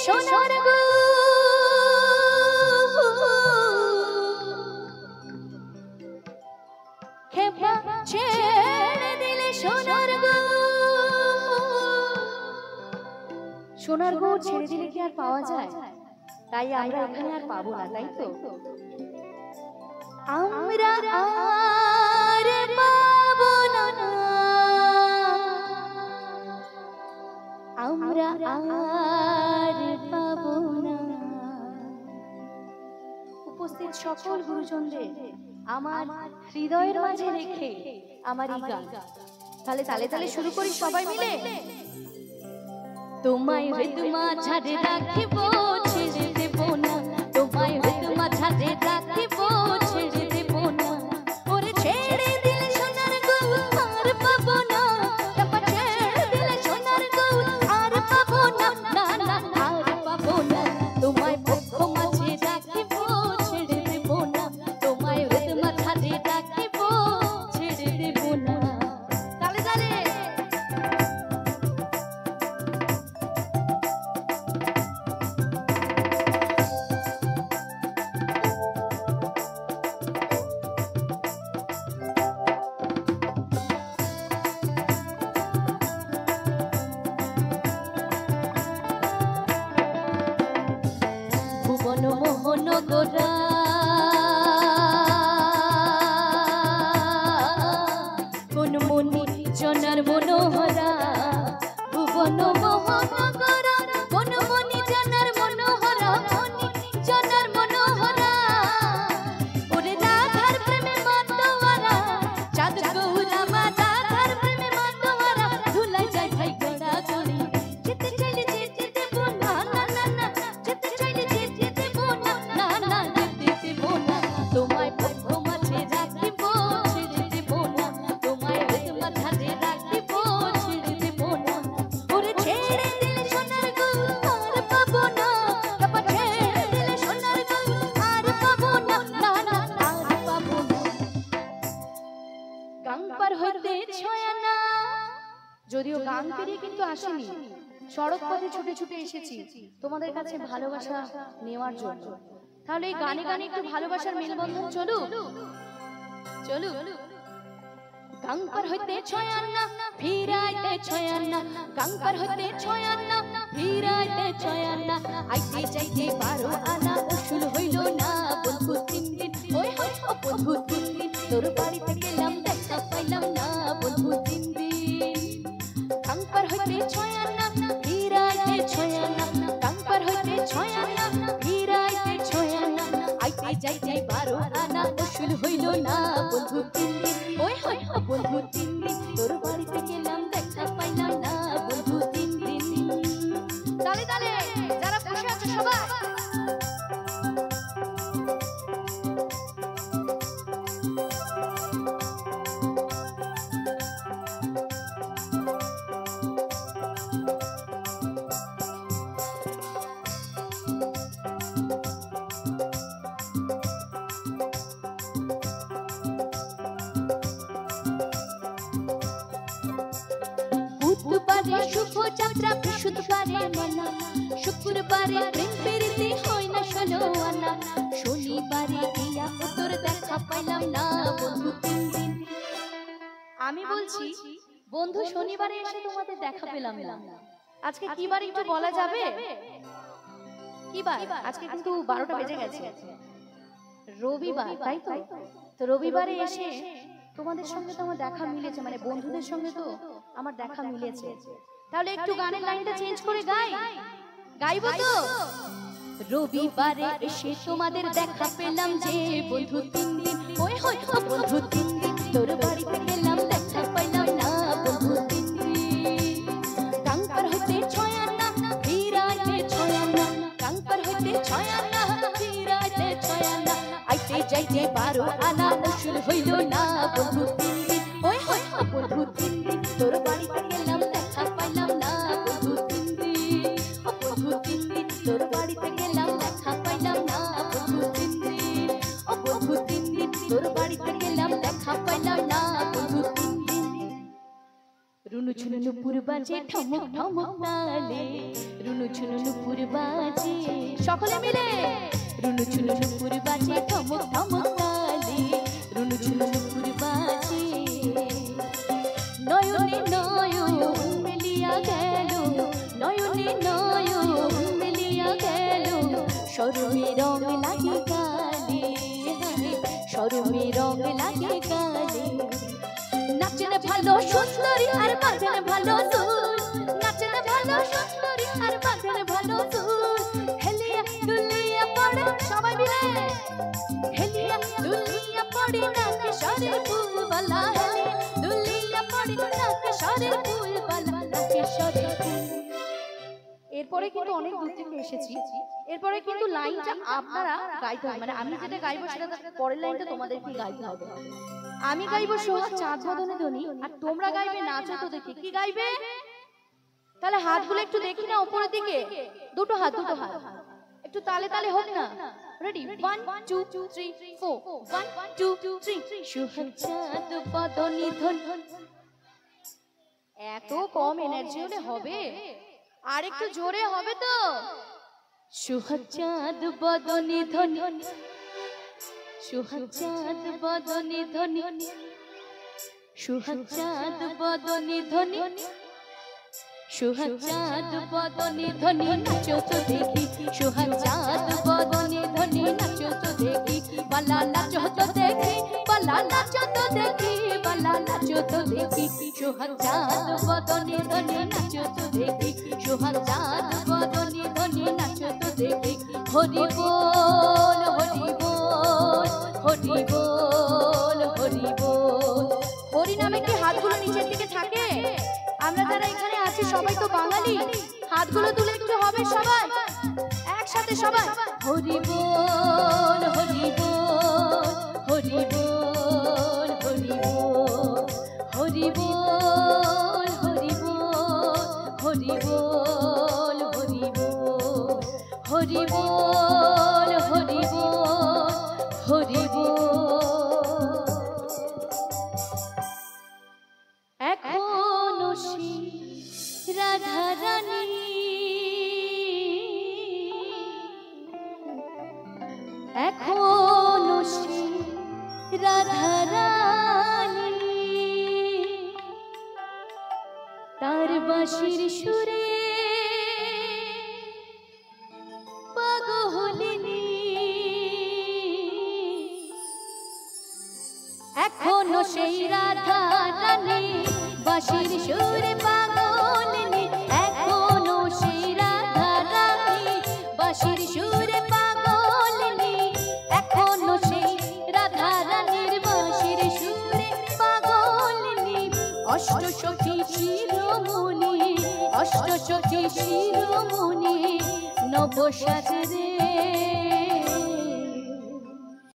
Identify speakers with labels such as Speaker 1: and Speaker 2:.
Speaker 1: সোনার গো খেপা ছেড়ে দিলে সোনার গো সোনার গো ছেড়ে দিলে কি আর পাওয়া যায় তাই আমরা এখানে আর পাবো না তাই তো আমরা আর পাবো না আমরা আর পাবো না উপস্থিত সকল গুরুজনদের আমার হৃদয়ের মাঝে রেখে আমার এই গান তাহলে তালে তালে শুরু করি সবাই মিলে তোমায় হৃদমা ছাড়ে রাখিব ছেড়ে দেব না তোমায় হৃদমা ছাড়ে রাখিব ছেড়ে দেব না ওরে ছেড়ে দিলে সোনার গো আর পাবো না তারপর ছেড়ে দিলে সোনার গো আর পাবো না না না আর পাবো না তোমায় পক্ষ মাঝে রাখিব ছেড়ে দেব না তোমায় হৃদমা ছাড়ে রাখিব ছেড়ে দেব না তালে তালে ভুবন মোহন গোরা কোন মনি জনার মনোহরা ভুবন মোহন গোরা কোন মনি জনার মনোহরা মনি জনার মনোহরা ওরে রাধার প্রেমে মাতোয়ারা চাঁদ গৌরা মা রাধার প্রেমে মাতোয়ারা ভুলা যায় ভাই গোড়া গড়ি যেতে চাইলে যেতে দেব না না না না যেতে চাইলে যেতে দেব না না না যেতে দেব না তোমায় পক্ষ মাঝে রাখিব ছেড়ে দেব না তোমায় হৃদয় মাঝে রাখিব ছেড়ে দেব না ওরে ছেড়ে দিলে সোনার গো আর পাবো না তারপর ছেড়ে দিলে সোনার গো আর পাবো না না না আর পাবো না গাং পার হইতে ছয়ানা যদিও গান পেরিয়ে কিন্তু আসেনি সড়ক পথে ছুটে ছুটে এসেছি তোমাদের কাছে ভালোবাসা নেওয়ার জন্য তাহলে এই গানে গানে একটু ভালোবাসার মেলবন্ধন চলুক চলুক গাং পার হইতে ছয়ানা ফিরাইতে ছয়ানা গাং পার হইতে ছয়ানা ফিরাইতে ছয়ানা আইতে যাইতে 12 আনা উসুল হইল না বন্ধু 3 দিন ওই হয় ও বন্ধু 3 দিন তোর বাড়িতে গেলাম দেখা পাইলাম না বন্ধু 3 দিন গাং পার হইতে ছয়ানা ফিরাইতে ছয়ানা গাং পার হইতে ছয়ানা ফিরাইতে ছয়ানা আইতে যাইতে 12 আনা উসুল হইল না বন্ধু 3 দিন ওই হয় ও বন্ধু 3 দিন তোর বাড়িতে গেলাম দেখা পাইলাম না বন্ধু 3 দিন তালে তালে যারা বসে আছে সবাই বুধবারে শুভ যাত্রা বৃহস্পতিবারে মানা শুক্রবারে প্রেম প্রীতি হয় না ষোলো আনা শনিবারে গিয়া তোর দেখা পাইলাম না বন্ধু 3 দিন আমি বলছি বন্ধু শনিবারে এসে তোমাদের দেখা পেলাম না আজকে কি বার একটু বলা যাবে কি বার আজকে কিন্তু 12টা বেজে গেছে রবিবার তাই তো তো রবিবারে এসে তোমাদের সঙ্গে তো আমার দেখা মিলেছে মানে বন্ধুদের সঙ্গে তো আমার দেখা মিলেছে তাহলে একটু গানের লাইনটা চেঞ্জ করে গাইবো তো রবিবারে এসে তোমাদের দেখা পেলাম যে বন্ধু 3 দিন ওই হয় বন্ধু 3 দিন তোর বাড়িতে গেলাম দেখা পাইলাম না বন্ধু 3 দিন গাং পার হইতে ছয়ানা ফিরাইতে ছয়ানা গাং পার হইতে ছয়ানা ফিরাইতে ছয়ানা আইতে যাইতে 12 আনা উসুল হইল না বন্ধু 3 দিন ওই হয় বন্ধু 3 দিন তোর বাড়িতে গেলাম দেখা পাইলাম না বন্ধু 3 দিন ও বন্ধু 3 দিন তোর বাড়িতে গেলাম দেখা পাইলাম না বন্ধু 3 দিন ও বন্ধু 3 দিন তোর বাড়িতে গেলাম দেখা পাইলাম না বন্ধু 3 দিন রুনু ঝুনু নুপুর বাজে ঠমক ঠমক তালে, রুনু ঝুনু নুপুর বাজে সকলে মিলে, রুনু ঝুনু নুপুর বাজে ঠমক ঠমক তালে, রুনু ঝুনু নুপুর বাজে। নয়নে নয়ন মিলিয়া গেল, নয়নে নয়ন মিলিয়া গেল, শরমে রং লাগে গালে, শরমে রং লাগে গালে। নাচেন ভালো সুন্দরী আর বাজেন ভালো সুর, নাচেন ভালো সুন্দরী আর বাজেন ভালো সুর। হেলিয়া দুলিয়া পড়ে সবাই মিলে, হেলিয়া দুলিয়া পড়ে নাকে সরে ফুলবালা, হেলিয়া দুলিয়া পড়ে নাকে সরে ফুলবালা, নাকে সরে ফুল। এরপরে কিন্তু অনেক দূর থেকে এসেছি, এরপরে কিন্তু লাইনটা আপনারা গাইতে হবে, মানে আমি যেটা গাইবো সেটা পরের লাইনটা তোমাদেরকে গাইতে হবে। আমি গাইবো সোহাগ চাঁদ বদনে ধ্বনি, আর তোমরা গাইবে নাচো তো দেখি। কি গাইবে? তাহলে হাতগুলো একটু দেখি না উপরের দিকে, দুটো হাত, দুটো হাত একটু তালে তালে হোক না। রেডি, 1 2 3 4, 1 2 3। সোহাগ চাঁদ বদনে ধ্বনি। এত কম এনার্জি হলে হবে? আর একটু জোরে হবে তো। সোহাগ চাঁদ বদনে ধ্বনি, সোহাগ চাঁদ বদনে ধ্বনি, সোহাগ চাঁদ বদনে ধ্বনি, সোহাগ চাঁদ বদনে ধ্বনি। নাচো তো দেখি, সোহাগ চাঁদ বদনে ধ্বনি, নাচো তো দেখি। বালা নাচো তো দেখি, বালা নাচো তো দেখি, বালা নাচো তো দেখি। সোহাগ চাঁদ বদনে ধ্বনি, নাচো তো দেখি, সোহাগ চাঁদ বদনে ধ্বনি, নাচো তো দেখি। হরি বল, হরি বল, হরি বল, হরি বল। হরি নামে কি হাতগুলো নিচের দিকে থাকে? আমরা যারা এখানে আছি সবাই তো বাঙালি, হাতগুলো তুলে একটু হবে সবাই একসাথে সবাই। হরি বল, হরি বল, হরি বল, হরি বল, হরি বল, হরি বল, হরি বল, হরি বল, হরি বল, হরি বল, হরি বল। এখনো সেই রাধা রানী, এখনো সেই রাধা রানী, তার বাঁশির সুরে পাগলিনী। এখনো সেই রাধা রানী বাঁশির সুরে পাগলিনী, এখনো সেই রাধা রানী বাঁশির সুরে পাগলিনী, এখনো সেই রাধা রানীর বাঁশির সুরে পাগলিনী। অষ্টসখী শিরোমণি, অষ্টসখী শিরোমণি নবসাজরে